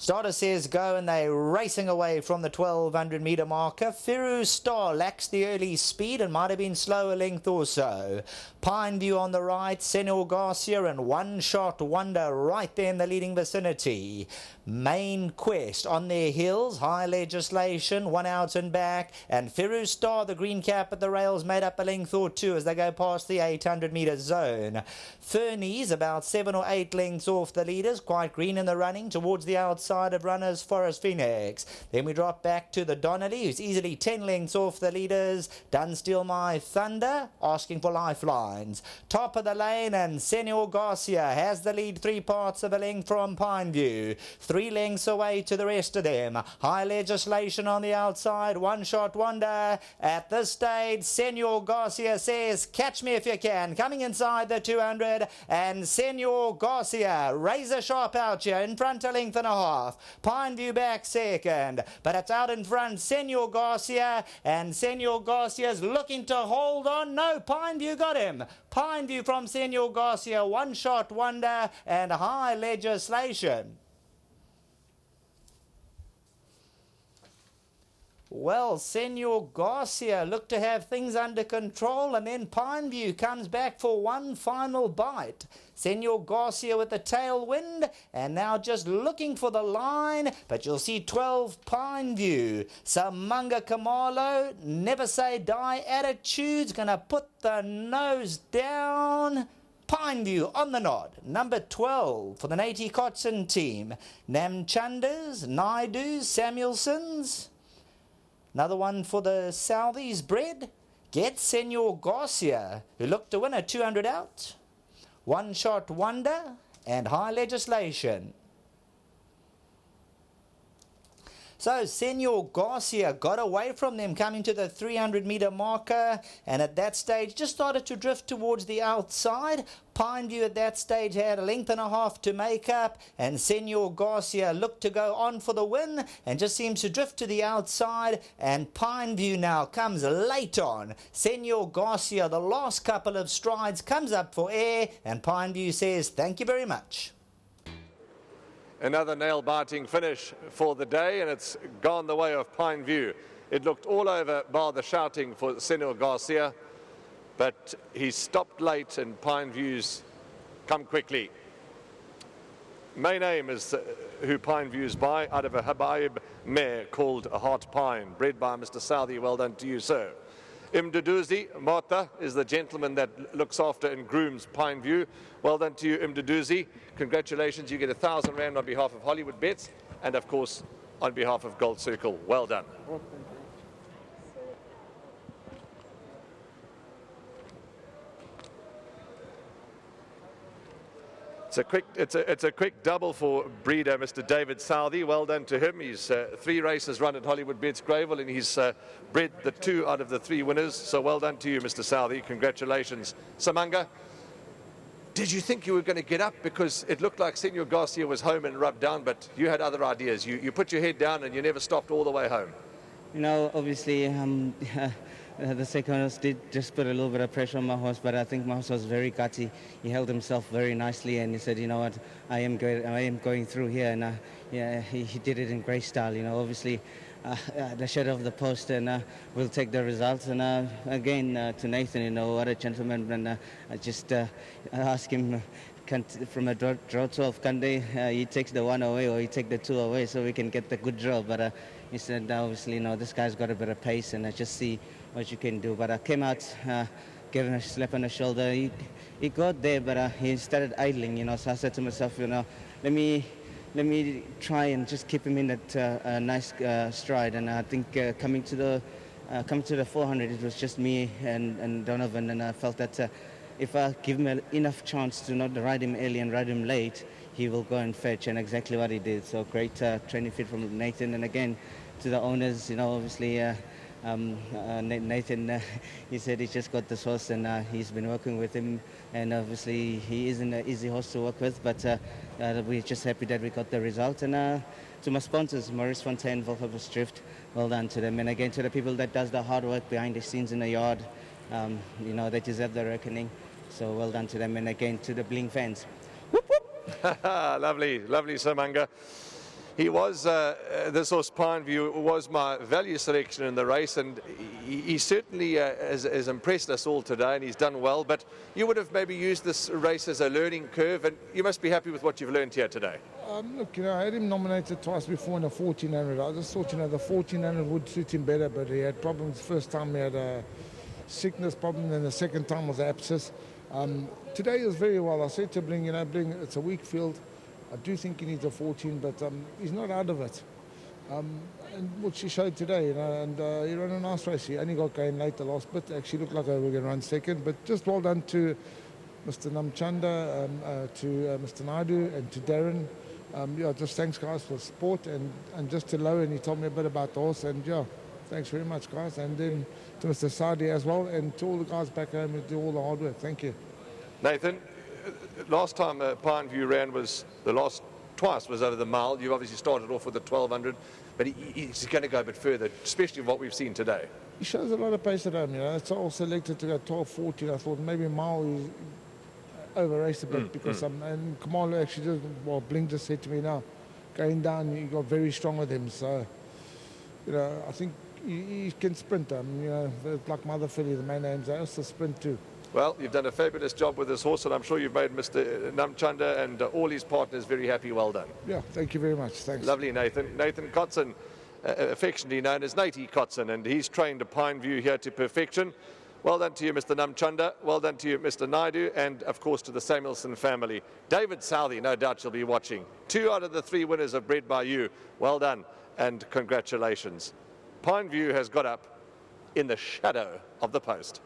Starter says go, and they're racing away from the 1200 metre marker. Firu Star lacks the early speed and might have been slow a length or so. PINEVIEW on the right, Senor Garcia and One Shot Wonder right there in the leading vicinity. Main Quest on their heels, High Legislation, one out and back, and Firu Star, the green cap at the rails, made up a length or two as they go past the 800 metre zone. Fernie's about 7 or 8 lengths off the leaders, quite green in the running towards the outside of runners Forest Phoenix. Then we drop back to the Donnelly, who's easily 10 lengths off the leaders. Done Steal My Thunder, asking for lifelines. Top of the lane, and Senor Garcia has the lead 3 parts of a length from PINEVIEW. 3 lengths away to the rest of them. High Legislation on the outside, One Shot Wonder. At this stage, Senor Garcia says, catch me if you can. Coming inside the 200, and Senor Garcia, razor sharp out here, in front a length and a half. PINEVIEW back second, but it's out in front, Senor Garcia, and Senor Garcia's looking to hold on. No, PINEVIEW got him. PINEVIEW from Senor Garcia, One Shot Wonder, and High Legislation. Well, Senor Garcia looked to have things under control, and then PINEVIEW comes back for one final bite. Senor Garcia with the tailwind, and now just looking for the line, but you'll see 12 PINEVIEW. Samanga Kamalo, Never Say Die attitudes, gonna put the nose down. PINEVIEW on the nod, number 12 for the Nati Kotson team. Namchanders, Naidus, Samuelsons. Another one for the Southies bred. Get Senor Garcia, who looked to win a 200 out. One Shot Wonder and High Legislation. So Senor Garcia got away from them coming to the 300 metre marker, and at that stage just started to drift towards the outside. PINEVIEW at that stage had a length and a half to make up, and Senor Garcia looked to go on for the win and just seems to drift to the outside, and PINEVIEW now comes late on. Senor Garcia, the last couple of strides, comes up for air, and PINEVIEW says thank you very much. Another nail-biting finish for the day, and it's gone the way of PINEVIEW. It looked all over bar the shouting for Senor Garcia, but he stopped late, and PINEVIEW's come quickly. Main Aim is who PINEVIEW's by, out of a Habaib mare called Heart Pine, bred by Mr. Southey. Well done to you, sir. Imduduzi Mota is the gentleman that looks after and grooms PINEVIEW. Well done to you, Imduduzi. Congratulations, you get R1,000 on behalf of Hollywoodbets and, of course, on behalf of Gold Circle. Well done. It's a quick double for breeder Mr. David Southey. Well done to him. He's 3 races run at Hollywoodbets Greyville, and he's bred the 2 out of the 3 winners. So well done to you, Mr. Southey. Congratulations. Samanga, did you think you were going to get up? Because it looked like Senor Garcia was home and rubbed down, but you had other ideas. You put your head down and you never stopped all the way home. You know, obviously, the second horse did just put a little bit of pressure on my horse, but I think my horse was very gutty. He held himself very nicely, and he said, you know what, I am going through here, and yeah, he did it in great style. You know, obviously, the shadow of the post, and we'll take the results. And again, to Nathan, you know, what a gentleman, and I just ask him, from a draw 12, can he takes the 1 away or he take the 2 away so we can get the good draw. But he said, obviously, you know, this guy's got a bit of pace, and I just see what you can do. But I came out, gave him a slap on the shoulder. He got there, but he started idling, you know. So I said to myself, you know, let me try and just keep him in that nice stride. And I think coming to the 400, it was just me and Donovan, and I felt that if I give him enough chance to not ride him early and ride him late, he will go and fetch, and exactly what he did. So great training fit from Nathan, and again to the owners, you know, obviously Nathan, he said he just got this horse, and he's been working with him, and obviously he isn't an easy horse to work with, but we're just happy that we got the result. And to my sponsors, Maurice Fontaine, Volkswagen Drift, well done to them, and again to the people that does the hard work behind the scenes in the yard, you know, they deserve the reckoning. So well done to them, and again to the Bling fans. Whoop, whoop. Lovely, lovely, Samanga. He was, this horse Pineview was my value selection in the race, and he certainly has impressed us all today, and he's done well. But you would have maybe used this race as a learning curve, and you must be happy with what you've learned here today. Look, I had him nominated twice before in the 1400. I just thought, the 1400 would suit him better, but he had problems. First time he had a sickness problem, and the second time was abscess. Today he was very well. I said to Bling, Bling, it's a weak field. I do think he needs a 14, but he's not out of it. And what she showed today, and he ran a nice race. He only got going late the last bit. Actually looked like we were going to run second, but just well done to Mr. Namchanda, to Mr. Naidu, and to Darren. Just thanks, guys, for the support, and just to Lowen, he told me a bit about the horse, and thanks very much, guys. And then to Mr. Sadi as well, and to all the guys back home who do all the hard work. Thank you. Nathan, last time Pineview ran twice was over the mile. You obviously started off with the 1200, but he's going to go a bit further, especially what we've seen today. He shows a lot of pace at home, It's all selected to go 12-14. I thought maybe a mile he over-raced a bit because and Kamala actually Bling just said to me now, going down, you got very strong with him. So, I think he can sprint. Like Mother Philly, the main names, they also sprint too. Well, you've done a fabulous job with this horse, and I'm sure you've made Mr. Namchanda and all his partners very happy. Well done. Yeah, thank you very much. Thanks. Lovely, Nathan. Nathan Kotson, affectionately known as Natey Kotson, and he's trained a Pineview here to perfection. Well done to you, Mr. Namchanda. Well done to you, Mr. Naidu, and of course to the Samuelson family. David Southey, no doubt you'll be watching. 2 out of the 3 winners are bred by you. Well done, and congratulations. Pineview has got up in the shadow of the post.